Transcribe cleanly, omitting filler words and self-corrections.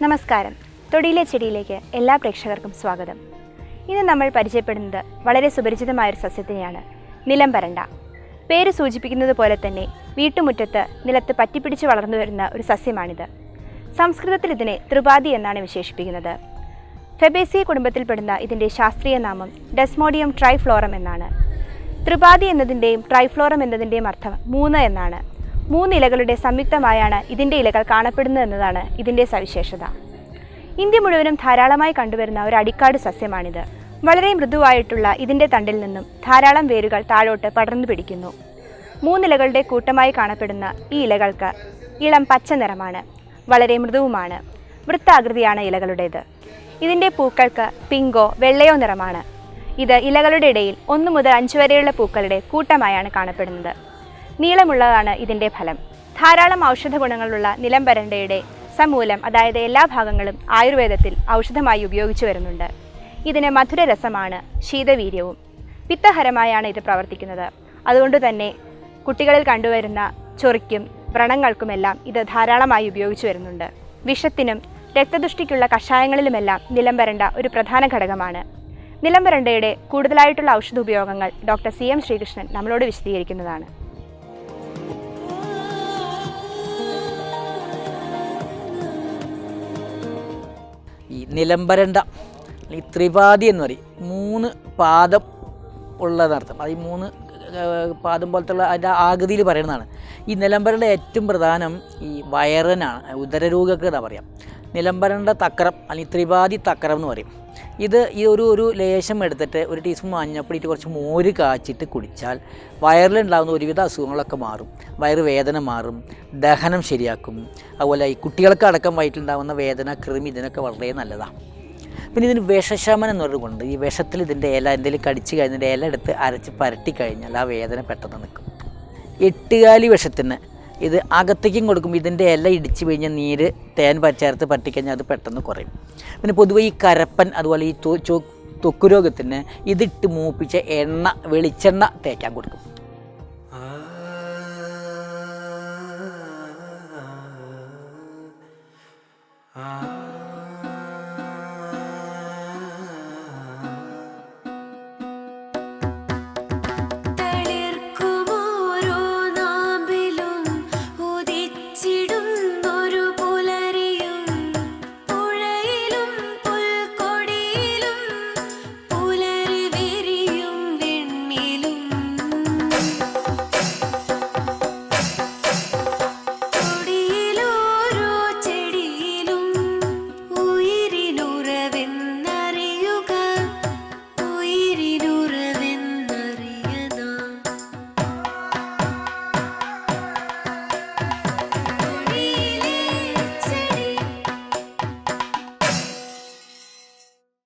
നമസ്കാരം. തൊടിയിലെ ചെടിയിലേക്ക് എല്ലാ പ്രേക്ഷകർക്കും സ്വാഗതം. ഇന്ന് നമ്മൾ പരിചയപ്പെടുന്നത് വളരെ സുപരിചിതമായൊരു സസ്യത്തിനെയാണ്, നിലംപരണ്ട. പേര് സൂചിപ്പിക്കുന്നത് പോലെ തന്നെ വീട്ടുമുറ്റത്ത് നിലത്ത് പറ്റിപ്പിടിച്ച് വളർന്നു വരുന്ന ഒരു സസ്യമാണിത്. സംസ്കൃതത്തിൽ ഇതിനെ ത്രിപാതി എന്നാണ് വിശേഷിപ്പിക്കുന്നത്. ഫെബേസിയ കുടുംബത്തിൽപ്പെടുന്ന ഇതിൻ്റെ ശാസ്ത്രീയ നാമം ഡെസ്മോഡിയം ട്രൈഫ്ലോറം എന്നാണ്. ത്രിപാതി എന്നതിൻ്റെയും ട്രൈഫ്ലോറം എന്നതിൻ്റെയും അർത്ഥം 3 എന്നാണ്. 3 ഇലകളുടെ സംയുക്തമായാണ് ഇതിൻ്റെ ഇലകൾ കാണപ്പെടുന്നത് എന്നതാണ് ഇതിൻ്റെ സവിശേഷത. ഇന്ത്യ മുഴുവനും ധാരാളമായി കണ്ടുവരുന്ന ഒരു അടിക്കാട് സസ്യമാണിത്. വളരെ മൃദുവായിട്ടുള്ള ഇതിൻ്റെ തണ്ടിൽ നിന്നും ധാരാളം വേരുകൾ താഴോട്ട് പടർന്നു പിടിക്കുന്നു. 3 ഇലകളുടെ കൂട്ടമായി കാണപ്പെടുന്ന ഈ ഇലകൾക്ക് ഇളം പച്ച നിറമാണ്. വളരെ മൃദുവുമാണ്. വൃത്താകൃതിയാണ് ഇലകളുടേത്. ഇതിൻ്റെ പൂക്കൾക്ക് പിങ്കോ വെള്ളയോ നിറമാണ്. ഇത് ഇലകളുടെ ഇടയിൽ 1 മുതൽ 5 വരെയുള്ള പൂക്കളുടെ കൂട്ടമായാണ് കാണപ്പെടുന്നത്. നീളമുള്ളതാണ് ഇതിൻ്റെ ഫലം. ധാരാളം ഔഷധ ഗുണങ്ങളുള്ള നിലംപരണ്ടയുടെ സമൂലം, അതായത് എല്ലാ ഭാഗങ്ങളും ആയുർവേദത്തിൽ ഔഷധമായി ഉപയോഗിച്ചു വരുന്നുണ്ട്. ഇതിന് മധുരരസമാണ്, ശീതവീര്യവും. പിത്തഹരമായാണ് ഇത് പ്രവർത്തിക്കുന്നത്. അതുകൊണ്ട് തന്നെ കുട്ടികളിൽ കണ്ടുവരുന്ന ചൊറിക്കും വ്രണങ്ങൾക്കുമെല്ലാം ഇത് ധാരാളമായി ഉപയോഗിച്ചു വരുന്നുണ്ട്. വിഷത്തിനും രക്തദുഷ്ടിക്കുള്ള കഷായങ്ങളിലുമെല്ലാം നിലംപരണ്ട ഒരു പ്രധാന ഘടകമാണ്. നിലംപരണ്ടയുടെ കൂടുതലായിട്ടുള്ള ഔഷധ ഉപയോഗങ്ങൾ ഡോക്ടർ CM ശ്രീകൃഷ്ണൻ നമ്മളോട് വിശദീകരിക്കുന്നതാണ്. ഈ നിലംപരണ്ട ഈ ത്രിപാതി എന്ന് പറയും. 3 പാദം ഉള്ളതർത്ഥം. അത് ഈ 3 പാദം പോലത്തുള്ള അതിൻ്റെ ആകൃതിയിൽ പറയുന്നതാണ്. ഈ നിലംപരണ്ട ഏറ്റവും പ്രധാനം ഈ വയറിനാണ്, ഉദരരോഗമൊക്കെ എന്താ പറയാം. നിലംപരണ്ട തക്രം അല്ലെങ്കിൽ ത്രിപാതി തക്രം എന്ന് പറയും. ഇത് ഈ ഒരു ലേശം എടുത്തിട്ട് 1 ടീസ്പൂൺ മഞ്ഞപ്പൊടി ഇട്ട് കുറച്ച് മോര് കാച്ചിട്ട് കുടിച്ചാൽ വയറിലുണ്ടാകുന്ന ഒരുവിധ അസുഖങ്ങളൊക്കെ മാറും. വയറുവേദന മാറും, ദഹനം ശരിയാക്കും. അതുപോലെ ഈ കുട്ടികൾക്ക് അടക്കം വയറ്റിലുണ്ടാകുന്ന വേദന, കൃമി, ഇതിനൊക്കെ വളരെ നല്ലതാണ്. പിന്നെ ഇതിന് വിഷശമനം എന്ന് പറഞ്ഞുകൊണ്ട് ഈ വിഷത്തിൽ ഇതിൻ്റെ ഇല എന്തെങ്കിലും കടിച്ച് കഴിഞ്ഞാൽ ഇതിൻ്റെ ഇല എടുത്ത് അരച്ച് പരട്ടി കഴിഞ്ഞാൽ ആ വേദന പെട്ടെന്ന് നിൽക്കും. 8 വിഷത്തിന് ഇത് അകത്തേക്കും കൊടുക്കും. ഇതിൻ്റെ ഇല ഇടിച്ച് കഴിഞ്ഞാൽ നീര് തേൻ ചേർത്ത് പറ്റിക്കഴിഞ്ഞാൽ അത് പെട്ടെന്ന് കുറയും. പിന്നെ പൊതുവെ ഈ കരപ്പൻ, അതുപോലെ ഈ ത്വക്ക് രോഗത്തിന് ഇതിട്ട് മൂപ്പിച്ച എണ്ണ, വെളിച്ചെണ്ണ തേക്കാൻ കൊടുക്കും.